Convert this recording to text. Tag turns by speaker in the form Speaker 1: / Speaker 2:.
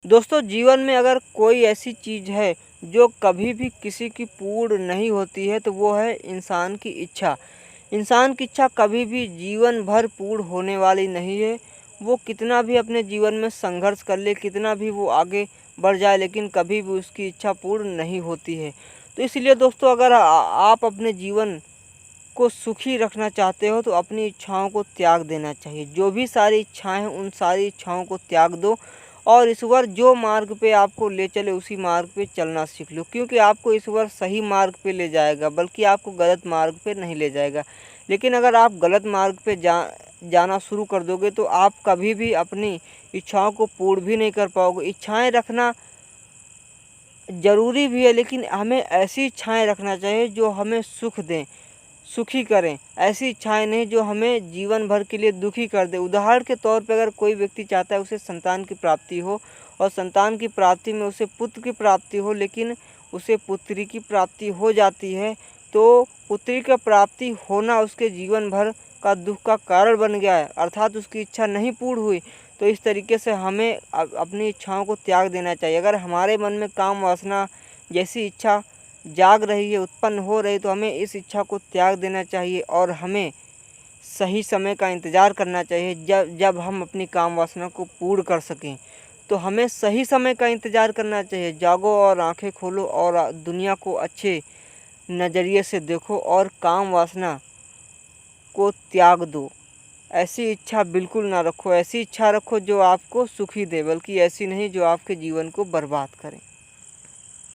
Speaker 1: दोस्तों, जीवन में अगर कोई ऐसी चीज़ है जो कभी भी किसी की पूर्ण नहीं होती है तो वो है इंसान की इच्छा। इंसान की इच्छा कभी भी जीवन भर पूर्ण होने वाली नहीं है। वो कितना भी अपने जीवन में संघर्ष कर ले, कितना भी वो आगे बढ़ जाए, लेकिन कभी भी उसकी इच्छा पूर्ण नहीं होती है। तो इसलिए दोस्तों, अगर आप अपने जीवन को सुखी रखना चाहते हो तो अपनी इच्छाओं को त्याग देना चाहिए। जो भी सारी इच्छाएं हैं उन सारी इच्छाओं को त्याग दो और ईश्वर जो मार्ग पे आपको ले चले उसी मार्ग पे चलना सीख लो, क्योंकि आपको ईश्वर सही मार्ग पे ले जाएगा, बल्कि आपको गलत मार्ग पे नहीं ले जाएगा। लेकिन अगर आप गलत मार्ग पे जाना शुरू कर दोगे तो आप कभी भी अपनी इच्छाओं को पूर्ण भी नहीं कर पाओगे। इच्छाएं रखना ज़रूरी भी है, लेकिन हमें ऐसी इच्छाएं रखना चाहिए जो हमें सुख दें, सुखी करें। ऐसी इच्छाएं नहीं जो हमें जीवन भर के लिए दुखी कर दे। उदाहरण के तौर पे अगर कोई व्यक्ति चाहता है उसे संतान की प्राप्ति हो और संतान की प्राप्ति में उसे पुत्र की प्राप्ति हो, लेकिन उसे पुत्री की प्राप्ति हो जाती है, तो पुत्री का प्राप्ति होना उसके जीवन भर का दुख का कारण बन गया है, अर्थात उसकी इच्छा नहीं पूर्ण हुई। तो इस तरीके से हमें अपनी इच्छाओं को त्याग देना चाहिए। अगर हमारे मन में काम वासना जैसी इच्छा जाग रही है, उत्पन्न हो रही, तो हमें इस इच्छा को त्याग देना चाहिए और हमें सही समय का इंतज़ार करना चाहिए जब जब हम अपनी काम वासना को पूर्ण कर सकें। तो हमें सही समय का इंतज़ार करना चाहिए। जागो और आंखें खोलो और दुनिया को अच्छे नज़रिए से देखो और काम वासना को त्याग दो। ऐसी इच्छा बिल्कुल ना रखो। ऐसी इच्छा रखो जो आपको सुखी दे, बल्कि ऐसी नहीं जो आपके जीवन को बर्बाद करे।